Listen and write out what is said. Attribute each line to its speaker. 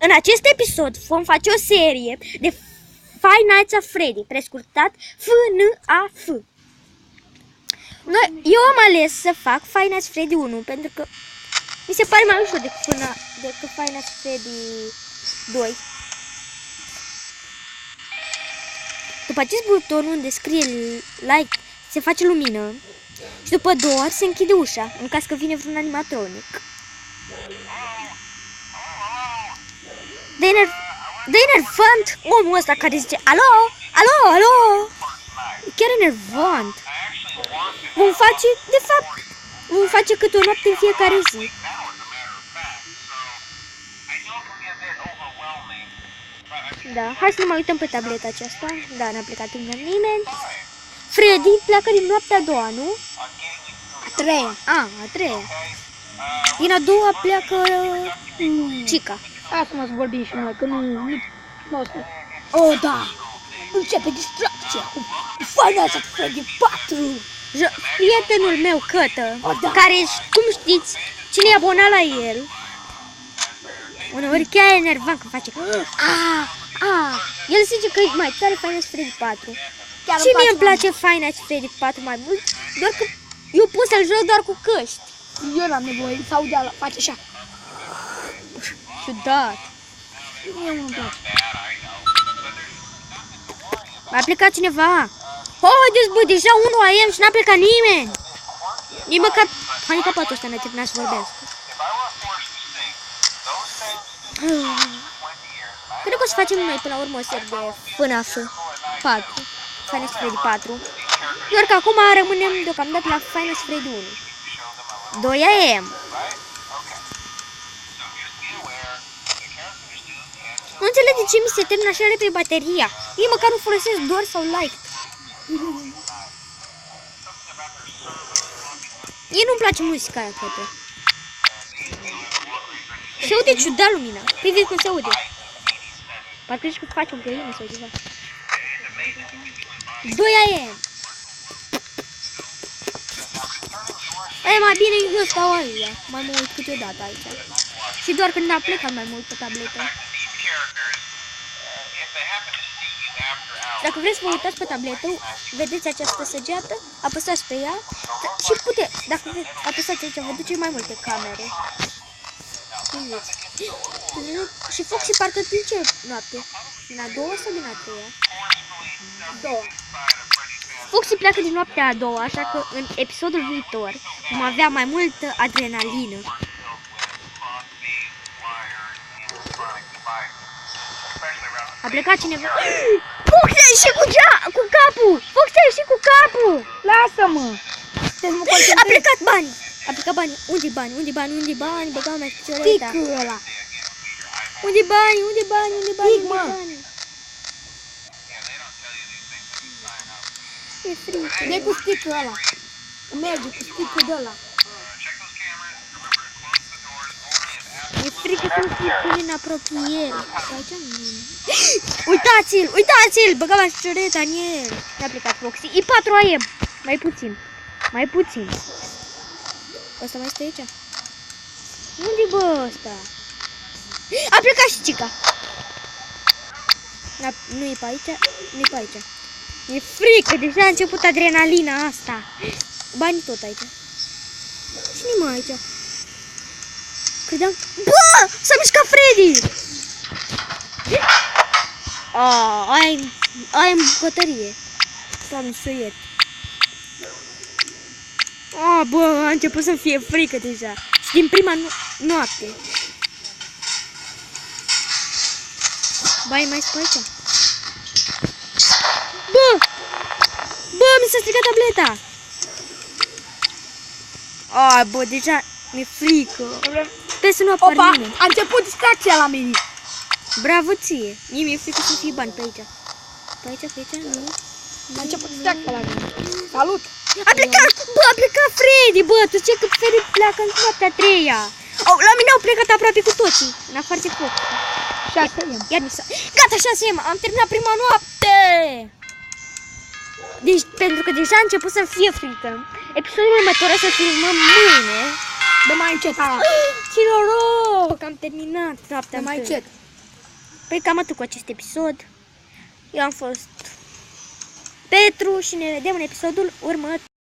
Speaker 1: În acest episod vom face o serie de Five Nights at Freddy, prescurtat FNAF. Eu am ales să fac Five Nights at Freddy 1 pentru că mi se pare mai ușor decât Five Nights at Freddy 2. După acest buton unde scrie like, se face lumină și după 2 ori se închide ușa în caz că vine vreun animatronic. De enervant omul ăsta care zice alo, alo, alo. E chiar enervant. Vom face câte o noapte în fiecare zi. Da, hai să ne mai uităm pe tableta aceasta. Da, n-a plecat încă nimeni. Freddy pleacă din noaptea a doua, nu?
Speaker 2: A treia.
Speaker 1: A treia. Din a doua pleacă Chica.
Speaker 2: Acum să vorbim și noi, că nu o să... Oh, da! Începe distracția cu Five Nights at Freddy 4!
Speaker 1: Prietenul meu, Cătă,
Speaker 2: da.
Speaker 1: care, cum știți, cine e abonat la el, uneori chiar e enervant când face el zice că e mai tare Five Nights at Freddy 4.
Speaker 2: Chiar
Speaker 1: și mie îmi place Five Nights at Freddy 4 mai mult, doar că eu pot să-l joc doar cu căști.
Speaker 2: Eu n-am nevoie, să aude ala, face așa.
Speaker 1: Ciudat.
Speaker 2: Mie nu-mi place.
Speaker 1: A plecat cineva. Haideți bă, deja 1 AM și n-a plecat nimeni. Nici măcar handicapatul ăsta n-a terminat să vorbească. Cred că o să facem noi până la urmă o serie de FNAF 4. Five Nights at Freddy 4. Doar că acum rămânem deocamdată la Five Nights at Freddy 1. 2 AM. Nu înțeleg de ce mi se termină așa repede bateria. Ei măcar nu folosesc doar sau like. Ei nu-mi place muzica aia, frate. Se aude ciudat lumina. Păi vezi cum se aude. Parcă zici că faci o găină sau ceva. 2 AM. E mai bine eu stau aici. Mai mă uit câteodată aici. Și doar când a plecat mai mult pe tabletă. Dacă vreți să vă uitați pe tabletă, vedeți această săgeată, apăsați pe ea și puteți, dacă vreți, apăsați aici, vă duce mai multe camere. Și Foxy parcă din ce noapte? Din a doua sau din a treia? Doua. Foxy pleacă din noaptea a doua, așa că în episodul viitor vom avea mai multă adrenalină. A plecat cineva. Foxy a ieșit cu capul! Foxy a ieșit cu capul!
Speaker 2: Lasă-mă!
Speaker 1: A plecat bani! A plecat bani! Unde-i bani? Unde-i bani? Unde-i bani? Băgau mai picioreta.
Speaker 2: Sticul ăla!
Speaker 1: Unde-i bani? Unde-i bani? Unde-i bani?
Speaker 2: Stic, mă!
Speaker 1: E frică.
Speaker 2: Dă cu sticul ăla! Merge cu sticul de ăla!
Speaker 1: E frică să nu fie prin apropiere. Aici nu. Uitați-l! Uitați-l! Băga la șcioreta în el. Ne-a plecat Foxy. E 4 AM. Mai puțin. Mai puțin. Ăsta mai stă aici? Unde-i bă ăsta? A plecat și Chica. Nu e pe aici? Nu e pe aici. E frică. Deja a început adrenalina asta. Banii tot aici. Cine-i mă aici? Credeam... Bă! S-a mișcat Freddy! Aia e bucătărie. Doamne, suiet. Bă, a început să-mi fie frică deja. Și din prima noapte. Bai, mai stă aici? Bă! Bă, mi s-a stricat tableta! Bă, deja mi-e frică. Sper să nu apară nimeni.
Speaker 2: A început distracția la mine.
Speaker 1: Bravo ție. Mie mi-e frică să fie bani pe aici. Pe aici, nu.
Speaker 2: A început distracția la mine. Salut!
Speaker 1: A plecat! Bă, a plecat Freddy! Bă, tu ce că Freddy pleacă în noaptea a treia. La mine au plecat aproape cu toții. În afară de foc.
Speaker 2: 6 AM.
Speaker 1: Iar mi s-a... Gata, 6 AM. Am terminat prima noapte. Deci, pentru că deja a început să fie frică. Episodul următor o să filmăm mâine.
Speaker 2: Dă mai încet ala.
Speaker 1: Ce noroc! Am terminat noaptea
Speaker 2: Dă mai încet.
Speaker 1: Păi cam atât cu acest episod. Eu am fost Petru și ne vedem în episodul următor.